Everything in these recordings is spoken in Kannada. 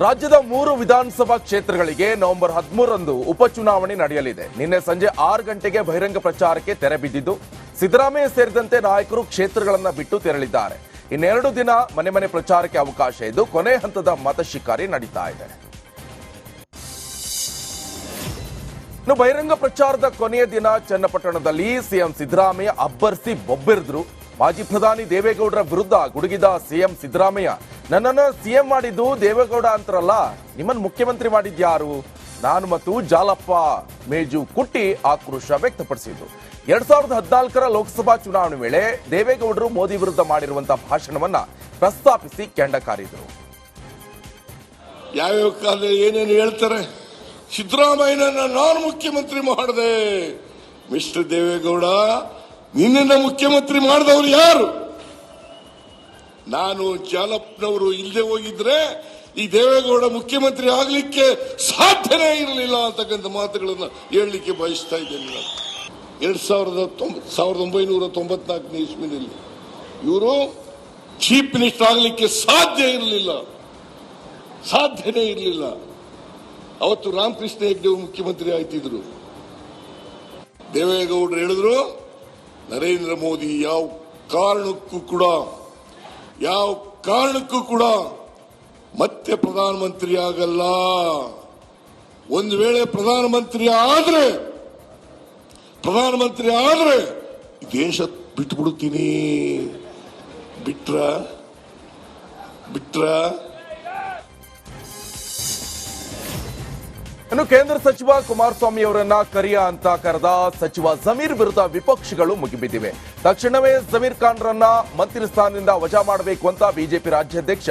ರಾಜ್ಯದ 3 ವಿಧಾನಸಭಾ ಕ್ಷೇತ್ರಗಳಿಗೆ ನವೆಂಬರ್ 13ರಂದು ಉಪಚುನಾವಣೆ ನಡೆಯಲಿದೆ. ನಿನ್ನೆ ಸಂಜೆ 6 ಗಂಟೆಗೆ ಬಹಿರಂಗ ಪ್ರಚಾರಕ್ಕೆ ತೆರೆ ಬಿದ್ದಿದ್ದು, ಸಿದ್ದರಾಮಯ್ಯ ಸೇರಿದಂತೆ ನಾಯಕರು ಕ್ಷೇತ್ರಗಳನ್ನು ಬಿಟ್ಟು ತೆರಳಿದ್ದಾರೆ. ಇನ್ನೆರಡು ದಿನ ಮನೆ ಮನೆ ಪ್ರಚಾರಕ್ಕೆ ಅವಕಾಶ ಇದ್ದು, ಕೊನೆ ಹಂತದ ಮತ ಶಿಕಾರಿ ನಡೀತಾ ಇದೆ. ಇನ್ನು ಬಹಿರಂಗ ಪ್ರಚಾರದ ಕೊನೆಯ ದಿನ ಚನ್ನಪಟ್ಟಣದಲ್ಲಿ ಸಿಎಂ ಸಿದ್ದರಾಮಯ್ಯ ಅಬ್ಬರಿಸಿ ಬೊಬ್ಬೆರೆದ್ರು. ಮಾಜಿ ಪ್ರಧಾನಿ ದೇವೇಗೌಡರ ವಿರುದ್ಧ ಗುಡುಗಿದ ಸಿಎಂ ಸಿದ್ದರಾಮಯ್ಯ, ನನ್ನನ್ನು ಸಿಎಂ ಮಾಡಿದ್ದು ದೇವೇಗೌಡ ಅಂತಾರಲ್ಲ, ನಿಮ್ಮನ್ನು ಮುಖ್ಯಮಂತ್ರಿ ಮಾಡಿದ್ಯಾರು? ನಾನು ಮತ್ತು ಜಾಲಪ್ಪ ಮೇಜು ಕುಟ್ಟಿ ಆಕ್ರೋಶ ವ್ಯಕ್ತಪಡಿಸಿದ್ರು. 2014ರ ಲೋಕಸಭಾ ಚುನಾವಣೆ ವೇಳೆ ದೇವೇಗೌಡರು ಮೋದಿ ವಿರುದ್ಧ ಮಾಡಿರುವಂತಹ ಭಾಷಣವನ್ನ ಪ್ರಸ್ತಾಪಿಸಿ ಕೆಂಡ ಕಾರಿದ್ರು. ಯಾವ್ಯಾವ ಕಾಲದಲ್ಲಿ ಏನೇನು ಹೇಳ್ತಾರೆ, ಸಿದ್ದರಾಮಯ್ಯನನ್ನ ನಾನು ಮುಖ್ಯಮಂತ್ರಿ ಮಾಡಿದೆ. ಮಿಸ್ಟರ್ ದೇವೇಗೌಡ, ನಿನ್ನನ್ನು ಮುಖ್ಯಮಂತ್ರಿ ಮಾಡಿದವರು ಯಾರು? ನಾನು ಜಾಲಪ್ಪನವರು ಇಲ್ಲದೆ ಹೋಗಿದ್ರೆ ಈ ದೇವೇಗೌಡ ಮುಖ್ಯಮಂತ್ರಿ ಆಗಲಿಕ್ಕೆ ಸಾಧ್ಯನೇ ಇರಲಿಲ್ಲ ಅಂತಕ್ಕಂಥ ಮಾತುಗಳನ್ನು ಹೇಳಲಿಕ್ಕೆ ಬಯಸ್ತಾ ಇದ್ದೇನೆ. ನಾನು 1994 ಇಸ್ವಿನಲ್ಲಿ ಇವರು ಚೀಫ್ ಮಿನಿಸ್ಟರ್ ಆಗಲಿಕ್ಕೆ ಸಾಧ್ಯನೇ ಇರಲಿಲ್ಲ. ಅವತ್ತು ರಾಮಕೃಷ್ಣ ಹೆಗ್ಡೆ ಮುಖ್ಯಮಂತ್ರಿ ಆಯ್ತಿದ್ರು. ದೇವೇಗೌಡರು ಹೇಳಿದ್ರು, ನರೇಂದ್ರ ಮೋದಿ ಯಾವ ಕಾರಣಕ್ಕೂ ಕೂಡ ಮತ್ತೆ ಪ್ರಧಾನಮಂತ್ರಿ ಆಗಲ್ಲ. ಒಂದು ವೇಳೆ ಪ್ರಧಾನಮಂತ್ರಿ ಆದ್ರೆ ದೇಶ ಬಿಟ್ಬಿಡುತ್ತೀನಿ. ಬಿಟ್ರ ಇನ್ನು ಕೇಂದ್ರ ಸಚಿವ ಕುಮಾರಸ್ವಾಮಿ ಅವರನ್ನ ಕರಿಯ ಅಂತ ಕರೆದ ಸಚಿವ ಜಮೀರ್ ವಿರುದ್ಧ ವಿಪಕ್ಷಗಳು ಮುಗಿಬಿದ್ದಿವೆ. ತಕ್ಷಣವೇ ಜಮೀರ್ ಖಾನ್ರನ್ನ ಮಂತ್ರಿ ಸ್ಥಾನದಿಂದ ವಜಾ ಮಾಡಬೇಕು ಅಂತ ಬಿಜೆಪಿ ರಾಜ್ಯಾಧ್ಯಕ್ಷ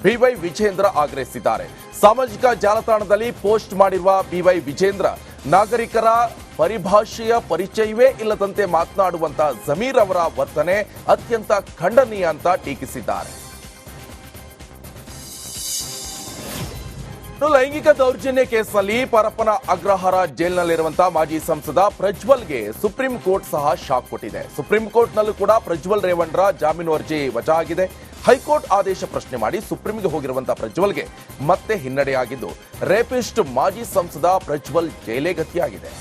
ಬಿವೈ ವಿಜೇಂದ್ರ ಆಗ್ರಹಿಸಿದ್ದಾರೆ. ಸಾಮಾಜಿಕ ಜಾಲತಾಣದಲ್ಲಿ ಪೋಸ್ಟ್ ಮಾಡಿರುವ ಬಿವೈ ವಿಜೇಂದ್ರ, ನಾಗರಿಕರ ಪರಿಭಾಷೆಯ ಪರಿಚಯವೇ ಇಲ್ಲದಂತೆ ಮಾತನಾಡುವಂತ ಜಮೀರ್ ಅವರ ವರ್ತನೆ ಅತ್ಯಂತ ಖಂಡನೀಯ ಅಂತ ಟೀಕಿಸಿದ್ದಾರೆ. ಲೈಂಗಿಕ ದೌರ್ಜನ್ಯ ಕೇಸ್ನಲ್ಲಿ ಪರಪ್ಪನ ಅಗ್ರಹಾರ ಜೈಲಿನಲ್ಲಿರುವಂತಹ ಮಾಜಿ ಸಂಸದ ಪ್ರಜ್ವಲ್ಗೆ ಸುಪ್ರೀಂ ಕೋರ್ಟ್ ಸಹ ಶಾಕ್ ಕೊಟ್ಟಿದೆ. ಸುಪ್ರೀಂ ಕೋರ್ಟ್ನಲ್ಲೂ ಕೂಡ ಪ್ರಜ್ವಲ್ ರೇವಣ್ಣ ಜಾಮೀನು ಅರ್ಜಿ ವಜಾ ಆಗಿದೆ. ಹೈಕೋರ್ಟ್ ಆದೇಶ ಪ್ರಶ್ನೆ ಮಾಡಿ ಸುಪ್ರೀಂಗೆ ಹೋಗಿರುವಂತಹ ಪ್ರಜ್ವಲ್ಗೆ ಮತ್ತೆ ಹಿನ್ನಡೆಯಾಗಿದ್ದು, ರೇಪಿಸ್ಟ್ ಮಾಜಿ ಸಂಸದ ಪ್ರಜ್ವಲ್ ಜೈಲೇ ಗತಿಯಾಗಿದೆ.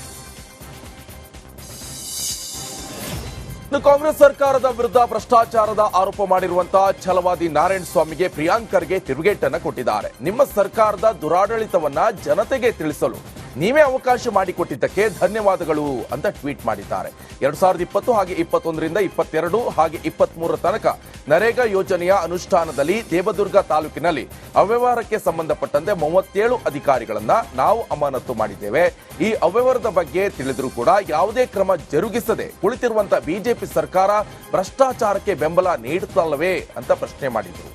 ಕಾಂಗ್ರೆಸ್ ಸರ್ಕಾರದ ವಿರುದ್ಧ ಭ್ರಷ್ಟಾಚಾರದ ಆರೋಪ ಮಾಡಿರುವಂತಹ ಛಲವಾದಿ ನಾರಾಯಣ ಸ್ವಾಮಿಗೆ ಪ್ರಿಯಾಂಕ್ ಖರ್ಗೆ ತಿರುಗೇಟನ್ನು ಕೊಟ್ಟಿದ್ದಾರೆ. ನಿಮ್ಮ ಸರ್ಕಾರದ ದುರಾಡಳಿತವನ್ನ ಜನತೆಗೆ ತಿಳಿಸಲು ನೀವೇ ಅವಕಾಶ ಮಾಡಿಕೊಟ್ಟಿದ್ದಕ್ಕೆ ಧನ್ಯವಾದಗಳು ಅಂತ ಟ್ವೀಟ್ ಮಾಡಿದ್ದಾರೆ. 2020 ಹಾಗೆ 21ರಿಂದ 22 ಹಾಗೆ 23 ತನಕ ನರೇಗಾ ಯೋಜನೆಯ ಅನುಷ್ಠಾನದಲ್ಲಿ ದೇವದುರ್ಗ ತಾಲೂಕಿನಲ್ಲಿ ಅವ್ಯವಹಾರಕ್ಕೆ ಸಂಬಂಧಪಟ್ಟಂತೆ 37 ಅಧಿಕಾರಿಗಳನ್ನ ನಾವು ಅಮಾನತು ಮಾಡಿದ್ದೇವೆ. ಈ ಅವ್ಯವಹಾರದ ಬಗ್ಗೆ ತಿಳಿದರೂ ಕೂಡ ಯಾವುದೇ ಕ್ರಮ ಜರುಗಿಸದೆ ಕುಳಿತಿರುವಂತಹ ಬಿಜೆಪಿ ಸರ್ಕಾರ ಭ್ರಷ್ಟಾಚಾರಕ್ಕೆ ಬೆಂಬಲ ನೀಡುತ್ತಲ್ಲವೇ ಅಂತ ಪ್ರಶ್ನೆ ಮಾಡಿದರು.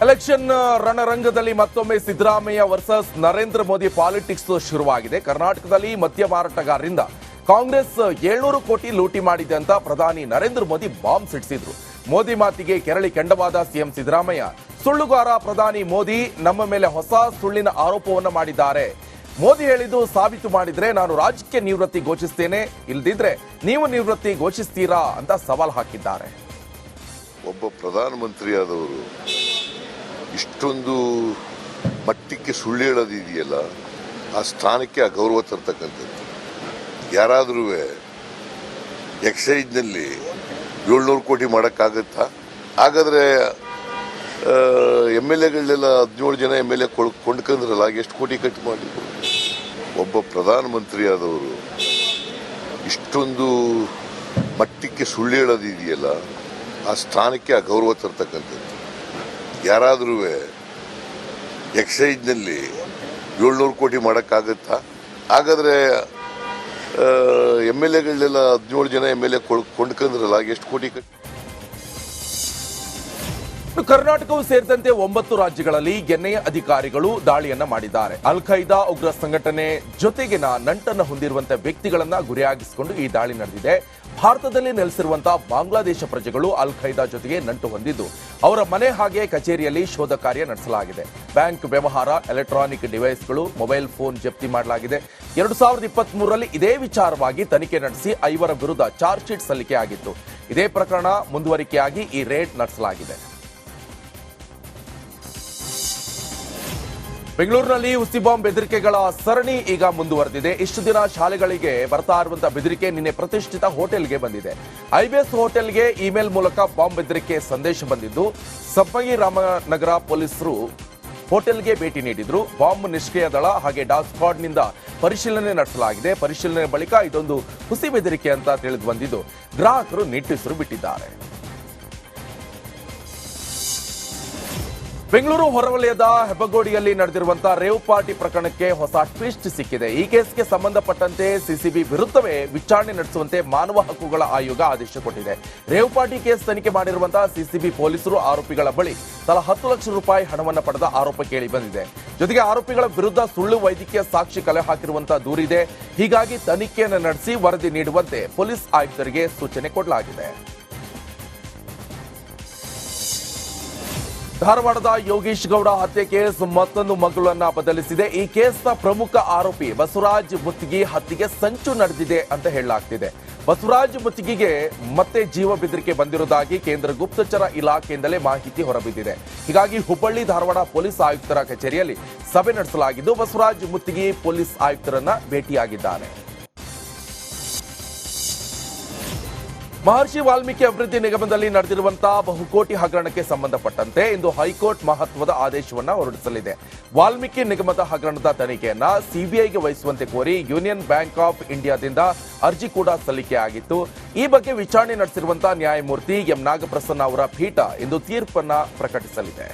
ಎಲೆಕ್ಷನ್ ರಣರಂಗದಲ್ಲಿ ಮತ್ತೊಮ್ಮೆ ಸಿದ್ದರಾಮಯ್ಯ ವರ್ಸಸ್ ನರೇಂದ್ರ ಮೋದಿ ಪಾಲಿಟಿಕ್ಸ್ ಶುರುವಾಗಿದೆ. ಕರ್ನಾಟಕದಲ್ಲಿ ಮದ್ಯ ಮಾರಾಟಗಾರರಿಂದ ಕಾಂಗ್ರೆಸ್ 700 ಕೋಟಿ ಲೂಟಿ ಮಾಡಿದೆ ಅಂತ ಪ್ರಧಾನಿ ನರೇಂದ್ರ ಮೋದಿ ಬಾಂಬ್ ಸಿಡಿಸಿದ್ರು. ಮೋದಿ ಮಾತಿಗೆ ಕೆರಳಿ ಕೆಂಡವಾದ ಸಿಎಂ ಸಿದ್ದರಾಮಯ್ಯ, ಸುಳ್ಳುಗಾರ ಪ್ರಧಾನಿ ಮೋದಿ ನಮ್ಮ ಮೇಲೆ ಹೊಸ ಸುಳ್ಳಿನ ಆರೋಪವನ್ನು ಮಾಡಿದ್ದಾರೆ. ಮೋದಿ ಹೇಳಿದ್ದು ಸಾಬೀತು ಮಾಡಿದ್ರೆ ನಾನು ರಾಜಕೀಯ ನಿವೃತ್ತಿ ಘೋಷಿಸ್ತೇನೆ, ಇಲ್ದಿದ್ರೆ ನೀವು ನಿವೃತ್ತಿ ಘೋಷಿಸ್ತೀರಾ ಅಂತ ಸವಾಲ್ ಹಾಕಿದ್ದಾರೆ. ಒಬ್ಬ ಪ್ರಧಾನಮಂತ್ರಿಯಾದವರು ಇಷ್ಟೊಂದು ಮಟ್ಟಕ್ಕೆ ಸುಳ್ಳು ಹೇಳೋದಿದೆಯಲ್ಲ, ಆ ಸ್ಥಾನಕ್ಕೆ ಅಗೌರವ ತರ್ತಕ್ಕಂಥದ್ದು. ಯಾರಾದರೂ ಎಕ್ಸೈಜ್ನಲ್ಲಿ 700 ಕೋಟಿ ಮಾಡೋಕ್ಕಾಗತ್ತಾ? ಹಾಗಾದ್ರೆ MLAಗಳನ್ನೆಲ್ಲ 17 ಜನ MLA ಕೊಂಡ್ಕೊಂಡ್ರಲ್ಲ, ಎಷ್ಟು ಕೋಟಿ ಕಟ್ ಮಾಡಿದ್ರು? ಒಬ್ಬ ಪ್ರಧಾನಮಂತ್ರಿಯಾದವರು ಇಷ್ಟೊಂದು ಮಟ್ಟಕ್ಕೆ ಸುಳ್ಳು ಹೇಳೋದಿದೆಯಲ್ಲ, ಆ ಸ್ಥಾನಕ್ಕೆ ಅಗೌರವ ತರ್ತಕ್ಕಂಥದ್ದು. ಯಾರಾದರೂ ಎಕ್ಸೈಜ್ನಲ್ಲಿ 700 ಕೋಟಿ ಮಾಡೋಕ್ಕಾಗತ್ತಾ? ಹಾಗಾದ್ರೆ MLAಗಳನ್ನೆಲ್ಲ 17 ಜನ MLA ಕೊಂಡ್ಕೊಂಡ್ರಲ್ಲ, ಎಷ್ಟು ಕೋಟಿ ಕರ್ನಾಟಕವು ಸೇರಿದಂತೆ 9 ರಾಜ್ಯಗಳಲ್ಲಿ ಎನ್ಐಎ ಅಧಿಕಾರಿಗಳು ದಾಳಿಯನ್ನ ಮಾಡಿದ್ದಾರೆ. ಅಲ್ ಖೈದಾ ಉಗ್ರ ಸಂಘಟನೆ ಜೊತೆಗಿನ ನಂಟನ್ನು ಹೊಂದಿರುವಂತಹ ವ್ಯಕ್ತಿಗಳನ್ನ ಗುರಿಯಾಗಿಸಿಕೊಂಡು ಈ ದಾಳಿ ನಡೆದಿದೆ. ಭಾರತದಲ್ಲಿ ನೆಲೆಸಿರುವಂತಹ ಬಾಂಗ್ಲಾದೇಶ ಪ್ರಜೆಗಳು ಅಲ್ ಖೈದಾ ಜೊತೆಗೆ ನಂಟು ಹೊಂದಿದ್ದು, ಅವರ ಮನೆ ಹಾಗೆ ಕಚೇರಿಯಲ್ಲಿ ಶೋಧ ಕಾರ್ಯ ನಡೆಸಲಾಗಿದೆ. ಬ್ಯಾಂಕ್ ವ್ಯವಹಾರ, ಎಲೆಕ್ಟ್ರಾನಿಕ್ ಡಿವೈಸ್ಗಳು, ಮೊಬೈಲ್ ಫೋನ್ ಜಪ್ತಿ ಮಾಡಲಾಗಿದೆ. 2023ರಲ್ಲಿ ಇದೇ ವಿಚಾರವಾಗಿ ತನಿಖೆ ನಡೆಸಿ 5 ವಿರುದ್ಧ ಚಾರ್ಜ್ ಶೀಟ್ ಸಲ್ಲಿಕೆಯಾಗಿತ್ತು. ಇದೇ ಪ್ರಕರಣ ಮುಂದುವರಿಕೆಯಾಗಿ ಈ ರೇಡ್ ನಡೆಸಲಾಗಿದೆ. ಬೆಂಗಳೂರಿನಲ್ಲಿ ಹುಸಿ ಬಾಂಬ್ ಬೆದರಿಕೆಗಳ ಸರಣಿ ಈಗ ಮುಂದುವರೆದಿದೆ. ಇಷ್ಟು ದಿನ ಶಾಲೆಗಳಿಗೆ ಬರ್ತಾ ಇರುವಂತಹ ಬೆದರಿಕೆ ನಿನ್ನೆ ಪ್ರತಿಷ್ಠಿತ ಹೋಟೆಲ್ಗೆ ಬಂದಿದೆ. ಐಬಿಎಸ್ ಹೋಟೆಲ್ಗೆ ಇಮೇಲ್ ಮೂಲಕ ಬಾಂಬ್ ಬೆದರಿಕೆ ಸಂದೇಶ ಬಂದಿದ್ದು, ಸಪ್ಪಗಿ ರಾಮನಗರ ಪೊಲೀಸರು ಹೋಟೆಲ್ಗೆ ಭೇಟಿ ನೀಡಿದ್ರು. ಬಾಂಬ್ ನಿಷ್ಕ್ರಿಯ ದಳ ಹಾಗೆ ಡಾಗ್ ಸ್ಕ್ವಾಡ್ನಿಂದ ಪರಿಶೀಲನೆ ನಡೆಸಲಾಗಿದೆ. ಪರಿಶೀಲನೆ ಬಳಿಕ ಇದೊಂದು ಹುಸಿ ಬೆದರಿಕೆ ಅಂತ ತಿಳಿದು ಬಂದಿದ್ದು, ಗ್ರಾಹಕರು ನಿಟ್ಟುಸಿರು ಬಿಟ್ಟಿದ್ದಾರೆ. ಬೆಂಗಳೂರು ಹೊರವಲಯದ ಹೆಬ್ಬಗೋಡಿಯಲ್ಲಿ ನಡೆದಿರುವಂತಹ ರೇವ್ ಪಾರ್ಟಿ ಪ್ರಕರಣಕ್ಕೆ ಹೊಸ ಟ್ವಿಸ್ಟ್ ಸಿಕ್ಕಿದೆ. ಈ ಕೇಸ್ಗೆ ಸಂಬಂಧಪಟ್ಟಂತೆ ಸಿಸಿಬಿ ವಿರುದ್ಧವೇ ವಿಚಾರಣೆ ನಡೆಸುವಂತೆ ಮಾನವ ಹಕ್ಕುಗಳ ಆಯೋಗ ಆದೇಶ ಕೊಟ್ಟಿದೆ. ರೇವ್ ಪಾರ್ಟಿ ಕೇಸ್ ತನಿಖೆ ಮಾಡಿರುವಂತಹ ಸಿಸಿಬಿ ಪೊಲೀಸರು ಆರೋಪಿಗಳ ಬಳಿ ತಲಾ 10 ಲಕ್ಷ ರೂಪಾಯಿ ಹಣವನ್ನು ಪಡೆದ ಆರೋಪ ಕೇಳಿ ಬಂದಿದೆ. ಜೊತೆಗೆ ಆರೋಪಿಗಳ ವಿರುದ್ಧ ಸುಳ್ಳು ವೈದ್ಯಕೀಯ ಸಾಕ್ಷಿ ಕಲೆ ಹಾಕಿರುವಂತಹ ದೂರಿದೆ. ಹೀಗಾಗಿ ತನಿಖೆಯನ್ನು ನಡೆಸಿ ವರದಿ ನೀಡುವಂತೆ ಪೊಲೀಸ್ ಆಯುಕ್ತರಿಗೆ ಸೂಚನೆ ಕೊಡಲಾಗಿದೆ. ಧಾರವಾಡದ ಯೋಗೀಶ್ ಗೌಡ ಹತ್ಯೆ ಕೇಸ್ ಮತ್ತೊಂದು ಮಗುಳನ್ನ ಬದಲಿಸಿದೆ. ಈ ಕೇಸ್ನ ಪ್ರಮುಖ ಆರೋಪಿ ಬಸವರಾಜ್ ಮುತ್ತಿಗಿ ಹತ್ಯೆಗೆ ಸಂಚು ನಡೆದಿದೆ ಅಂತ ಹೇಳಲಾಗ್ತಿದೆ. ಬಸವರಾಜ್ ಮುತ್ತಿಗಿಗೆ ಮತ್ತೆ ಜೀವ ಬೆದರಿಕೆ ಬಂದಿರುವುದಾಗಿ ಕೇಂದ್ರ ಗುಪ್ತಚರ ಇಲಾಖೆಯಿಂದಲೇ ಮಾಹಿತಿ ಹೊರಬಿದ್ದಿದೆ. ಹೀಗಾಗಿ ಹುಬ್ಬಳ್ಳಿ ಧಾರವಾಡ ಪೊಲೀಸ್ ಆಯುಕ್ತರ ಕಚೇರಿಯಲ್ಲಿ ಸಭೆ ನಡೆಸಲಾಗಿದ್ದು, ಬಸವರಾಜ್ ಮುತ್ತಿಗಿ ಪೊಲೀಸ್ ಆಯುಕ್ತರನ್ನ ಭೇಟಿಯಾಗಿದ್ದಾನೆ. ಮಹರ್ಷಿ ವಾಲ್ಮೀಕಿ ಅಭಿವೃದ್ಧಿ ನಿಗಮದಲ್ಲಿ ನಡೆದಿರುವಂತಹ ಬಹುಕೋಟಿ ಹಗರಣಕ್ಕೆ ಸಂಬಂಧಪಟ್ಟಂತೆ ಇಂದು ಹೈಕೋರ್ಟ್ ಮಹತ್ವದ ಆದೇಶವನ್ನ ಹೊರಡಿಸಲಿದೆ. ವಾಲ್ಮೀಕಿ ನಿಗಮದ ಹಗರಣದ ತನಿಖೆಯನ್ನ ಸಿಬಿಐಗೆ ವಹಿಸುವಂತೆ ಕೋರಿ ಯೂನಿಯನ್ ಬ್ಯಾಂಕ್ ಆಫ್ ಇಂಡಿಯಾದಿಂದ ಅರ್ಜಿ ಕೂಡ ಸಲ್ಲಿಕೆಯಾಗಿತ್ತು. ಈ ಬಗ್ಗೆ ವಿಚಾರಣೆ ನಡೆಸಿರುವಂತಹ ನ್ಯಾಯಮೂರ್ತಿ ಎಂ ನಾಗಪ್ರಸನ್ನ ಅವರ ಪೀಠ ಇಂದು ತೀರ್ಪನ್ನ ಪ್ರಕಟಿಸಲಿದೆ.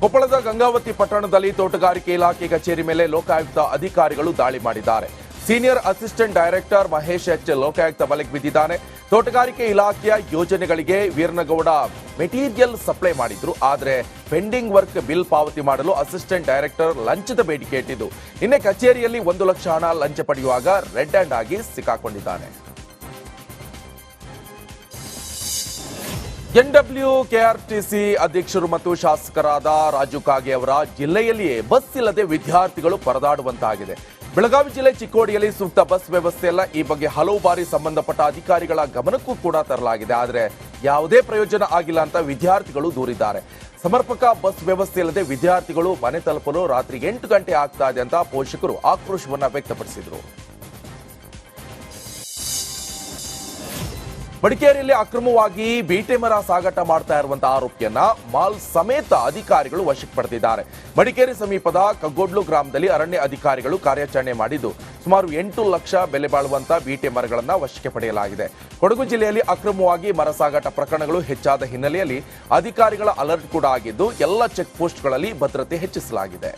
ಕೊಪ್ಪಳದ ಗಂಗಾವತಿ ಪಟ್ಟಣದಲ್ಲಿ ತೋಟಗಾರಿಕೆ ಇಲಾಖೆ ಕಚೇರಿ ಮೇಲೆ ಲೋಕಾಯುಕ್ತ ಅಧಿಕಾರಿಗಳು ದಾಳಿ ಮಾಡಿದ್ದಾರೆ. Senior assistant director Mahesh H Lokayukta ಬಲೆಗೆ ಬಿದ್ದಿದ್ದಾನೆ. ತೋಟಗಾರಿಕೆ ಇಲಾಖೆಯ ಯೋಜನೆಗಳಿಗೆ ವೀರನಗೌಡ ಮೆಟೀರಿಯಲ್ ಸಪ್ಲೈ ಮಾಡಿದ್ರು. ಆದರೆ ಪೆಂಡಿಂಗ್ ವರ್ಕ್ ಬಿಲ್ ಪಾವತಿ ಮಾಡಲು ಅಸಿಸ್ಟೆಂಟ್ ಡೈರೆಕ್ಟರ್ ಲಂಚದ ಬೇಡಿಕೆ ಇಟ್ಟಿದ್ದು, ನಿನ್ನೆ ಕಚೇರಿಯಲ್ಲಿ 1 ಲಕ್ಷ ಹಣ ಲಂಚ ಪಡೆಯುವಾಗ ರೆಡ್ ಹ್ಯಾಂಡ್ ಆಗಿ ಸಿಕ್ಕಾಕೊಂಡಿದ್ದಾನೆ. ಎನ್ಡಬ್ಲ್ಯೂಕೆಆರ್ಟಿಸಿ ಅಧ್ಯಕ್ಷರು ಮತ್ತು ಶಾಸಕರಾದ ರಾಜು ಕಾಗೆ ಅವರ ಜಿಲ್ಲೆಯಲ್ಲಿಯೇ ಬಸ್ ಇಲ್ಲದೆ ವಿದ್ಯಾರ್ಥಿಗಳು ಪರದಾಡುವಂತಾಗಿದೆ. ಬೆಳಗಾವಿ ಜಿಲ್ಲೆ ಚಿಕ್ಕೋಡಿಯಲ್ಲಿ ಸೂಕ್ತ ಬಸ್ ವ್ಯವಸ್ಥೆ ಇಲ್ಲ. ಈ ಬಗ್ಗೆ ಹಲವು ಬಾರಿ ಸಂಬಂಧಪಟ್ಟ ಅಧಿಕಾರಿಗಳ ಗಮನಕ್ಕೂ ಕೂಡ ತರಲಾಗಿದೆ. ಆದರೆ ಯಾವುದೇ ಪ್ರಯೋಜನ ಆಗಿಲ್ಲ ಅಂತ ವಿದ್ಯಾರ್ಥಿಗಳು ದೂರಿದ್ದಾರೆ. ಸಮರ್ಪಕ ಬಸ್ ವ್ಯವಸ್ಥೆ ಇಲ್ಲದೆ ವಿದ್ಯಾರ್ಥಿಗಳು ಮನೆ ತಲುಪಲು ರಾತ್ರಿ 8 ಗಂಟೆ ಆಗ್ತಾ ಇದೆ ಅಂತ ಪೋಷಕರು ಆಕ್ರೋಶವನ್ನ ವ್ಯಕ್ತಪಡಿಸಿದರು. ಮಡಿಕೇರಿಯಲ್ಲಿ ಅಕ್ರಮವಾಗಿ ಬೀಟೆ ಮರ ಸಾಗಾಟ ಮಾಡ್ತಾ ಇರುವಂತಹ ಆರೋಪಿಯನ್ನ ಮಾಲ್ ಸಮೇತ ಅಧಿಕಾರಿಗಳು ವಶಕ್ಕೆ ಪಡೆದಿದ್ದಾರೆ. ಮಡಿಕೇರಿ ಸಮೀಪದ ಕಗ್ಗೋಡ್ಲು ಗ್ರಾಮದಲ್ಲಿ ಅರಣ್ಯ ಅಧಿಕಾರಿಗಳು ಕಾರ್ಯಾಚರಣೆ ಮಾಡಿದ್ದು, ಸುಮಾರು 8 ಲಕ್ಷ ಬೆಲೆ ಬಾಳುವಂತಹ ಬೀಟೆ ಮರಗಳನ್ನು ವಶಕ್ಕೆ ಪಡೆಯಲಾಗಿದೆ. ಕೊಡಗು ಜಿಲ್ಲೆಯಲ್ಲಿ ಅಕ್ರಮವಾಗಿ ಮರ ಸಾಗಾಟ ಪ್ರಕರಣಗಳು ಹೆಚ್ಚಾದ ಹಿನ್ನೆಲೆಯಲ್ಲಿ ಅಧಿಕಾರಿಗಳ ಅಲರ್ಟ್ ಕೂಡ ಆಗಿದ್ದು, ಎಲ್ಲ ಚೆಕ್ ಪೋಸ್ಟ್ಗಳಲ್ಲಿ ಭದ್ರತೆ ಹೆಚ್ಚಿಸಲಾಗಿದೆ.